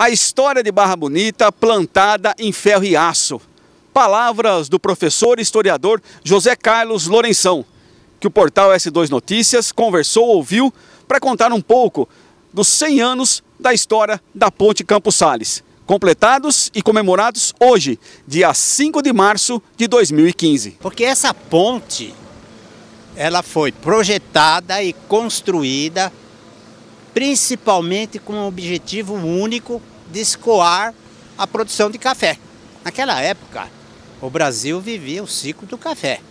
A história de Barra Bonita plantada em ferro e aço. Palavras do professor e historiador José Carlos Lourenção, que o portal S2 Notícias conversou, ouviu, para contar um pouco dos 100 anos da história da Ponte Campos Sales, completados e comemorados hoje, dia 5 de março de 2015. Porque essa ponte, ela foi projetada e construída principalmente com o objetivo único de escoar a produção de café. Naquela época, o Brasil vivia o ciclo do café.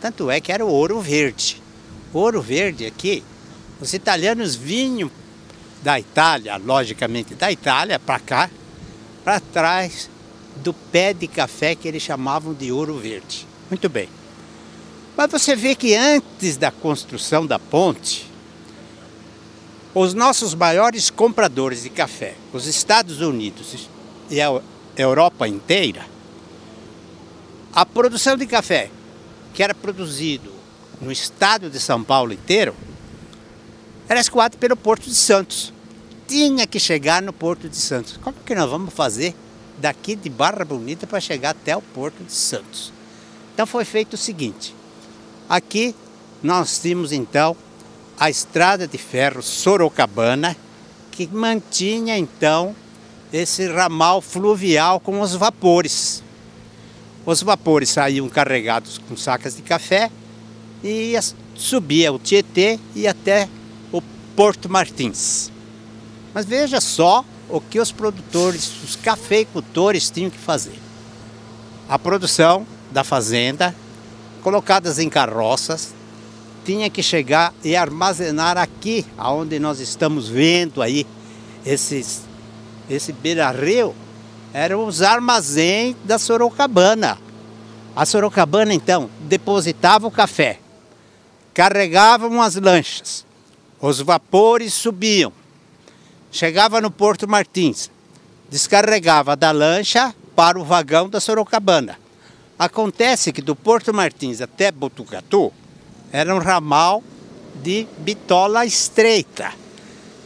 Tanto é que era o ouro verde. O ouro verde aqui, os italianos vinham da Itália, logicamente da Itália, para cá, para trás do pé de café que eles chamavam de ouro verde. Muito bem. Mas você vê que antes da construção da ponte, os nossos maiores compradores de café, os Estados Unidos e a Europa inteira, a produção de café que era produzido no estado de São Paulo inteiro, era escoado pelo Porto de Santos. Tinha que chegar no Porto de Santos. Como que nós vamos fazer daqui de Barra Bonita para chegar até o Porto de Santos? Então foi feito o seguinte. Aqui nós tínhamos então a estrada de ferro Sorocabana, que mantinha então esse ramal fluvial com os vapores. Os vapores saíam carregados com sacas de café e subia o Tietê e até o Porto Martins. Mas veja só o que os produtores, os cafeicultores tinham que fazer. A produção da fazenda, colocadas em carroças, tinha que chegar e armazenar aqui, onde nós estamos vendo aí, esse beira-rio, eram os armazéns da Sorocabana. A Sorocabana, então, depositava o café, carregavam as lanchas, os vapores subiam, chegava no Porto Martins, descarregava da lancha para o vagão da Sorocabana. Acontece que do Porto Martins até Botucatu, era um ramal de bitola estreita.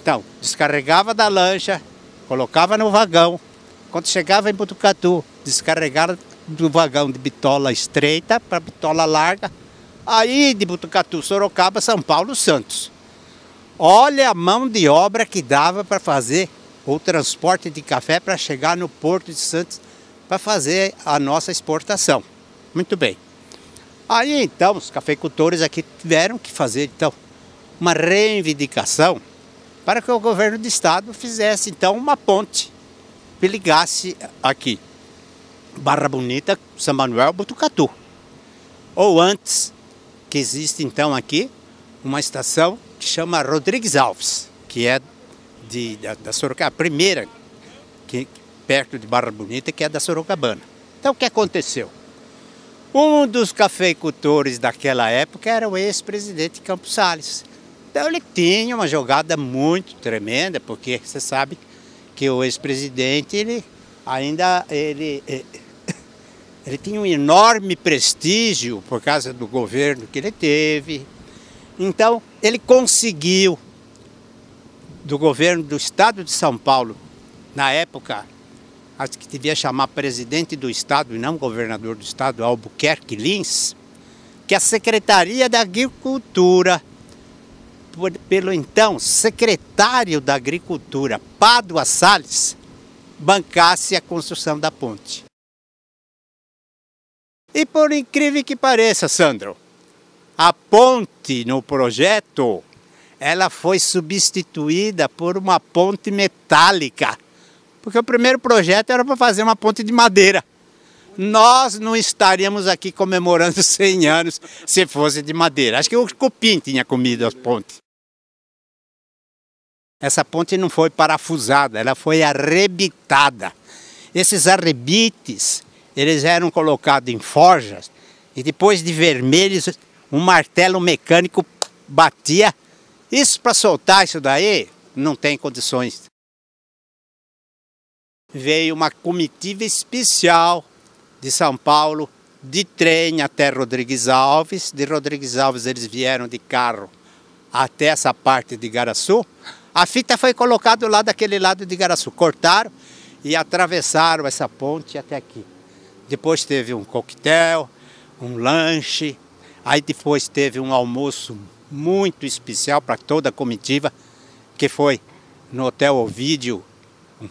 Então, descarregava da lancha, colocava no vagão. Quando chegava em Botucatu, descarregava do vagão de bitola estreita para bitola larga. Aí de Botucatu, Sorocaba, São Paulo, Santos. Olha a mão de obra que dava para fazer o transporte de café para chegar no Porto de Santos para fazer a nossa exportação. Muito bem. Aí então os cafeicultores aqui tiveram que fazer então uma reivindicação para que o governo do estado fizesse então uma ponte que ligasse aqui Barra Bonita, São Manuel, Botucatu. Ou antes, que existe então aqui uma estação que chama Rodrigues Alves, que é da Sorocaba, a primeira perto de Barra Bonita, que é da Sorocabana. Então o que aconteceu? Um dos cafeicultores daquela época era o ex-presidente Campos Sales. Então ele tinha uma jogada muito tremenda, porque você sabe que o ex-presidente ele tinha um enorme prestígio por causa do governo que ele teve. Então ele conseguiu, do governo do estado de São Paulo, na época, acho que devia chamar presidente do estado e não governador do estado, Albuquerque Lins, que a Secretaria da Agricultura, pelo então secretário da Agricultura, Pádua Salles, bancasse a construção da ponte. E por incrível que pareça, Sandro, a ponte no projeto, ela foi substituída por uma ponte metálica. Porque o primeiro projeto era para fazer uma ponte de madeira. Nós não estaríamos aqui comemorando 100 anos se fosse de madeira. Acho que o cupim tinha comido as pontes. Essa ponte não foi parafusada, ela foi arrebitada. Esses arrebites, eles eram colocados em forjas e depois de vermelhos, um martelo mecânico batia. Isso para soltar isso daí, não tem condições. Veio uma comitiva especial de São Paulo, de trem até Rodrigues Alves. De Rodrigues Alves eles vieram de carro até essa parte de Igaraçu. A fita foi colocada lá daquele lado de Igaraçu. Cortaram e atravessaram essa ponte até aqui. Depois teve um coquetel, um lanche. Aí depois teve um almoço muito especial para toda a comitiva, que foi no Hotel Ovídio, um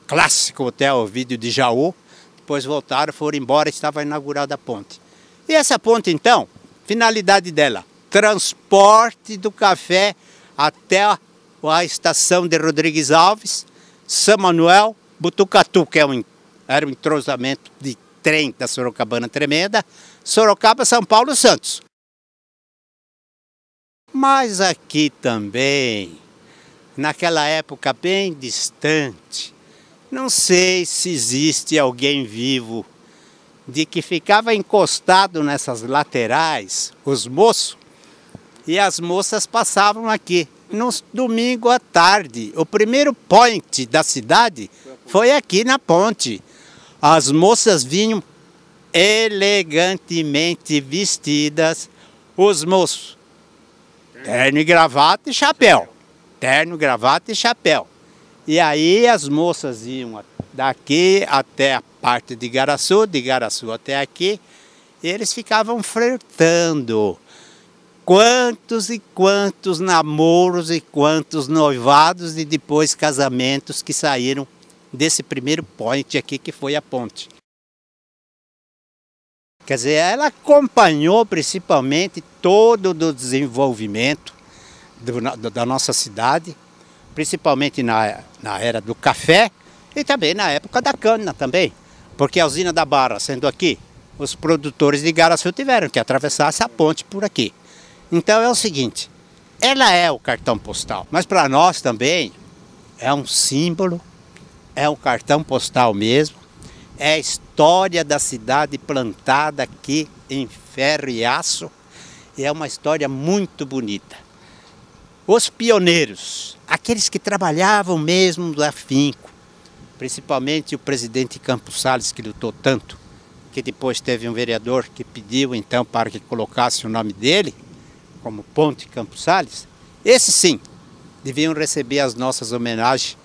clássico Hotel Ovídio de Jaú. Depois voltaram, foram embora, estava inaugurada a ponte. E essa ponte então, finalidade dela, transporte do café até a estação de Rodrigues Alves, São Manuel, Butucatu, que era um entrosamento de trem da Sorocabana Tremenda, Sorocaba, São Paulo, Santos. Mas aqui também, naquela época bem distante, não sei se existe alguém vivo de que ficava encostado nessas laterais, os moços, e as moças passavam aqui. No domingo à tarde, o primeiro point da cidade foi aqui na ponte. As moças vinham elegantemente vestidas, os moços, terno e gravata e chapéu. Terno, gravata e chapéu. E aí as moças iam daqui até a parte de Igaraçu até aqui, e eles ficavam flertando. Quantos e quantos namoros e quantos noivados e depois casamentos que saíram desse primeiro point aqui que foi a ponte. Quer dizer, ela acompanhou principalmente todo o desenvolvimento da nossa cidade, principalmente na era do café e também na época da cana também. Porque a usina da Barra sendo aqui, os produtores de Igaraçu tiveram que atravessar essa ponte por aqui. Então é o seguinte, ela é o cartão postal, mas para nós também é um símbolo, é um cartão postal mesmo, é a história da cidade plantada aqui em ferro e aço, e é uma história muito bonita. Os pioneiros, aqueles que trabalhavam mesmo do afinco, principalmente o presidente Campos Salles, que lutou tanto, que depois teve um vereador que pediu então para que colocasse o nome dele, como Ponte Campos Salles, esses sim, deviam receber as nossas homenagens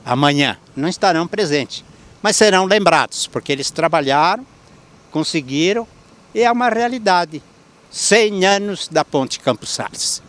amanhã. Não estarão presentes, mas serão lembrados, porque eles trabalharam, conseguiram, e é uma realidade. 100 anos da Ponte Campos Salles.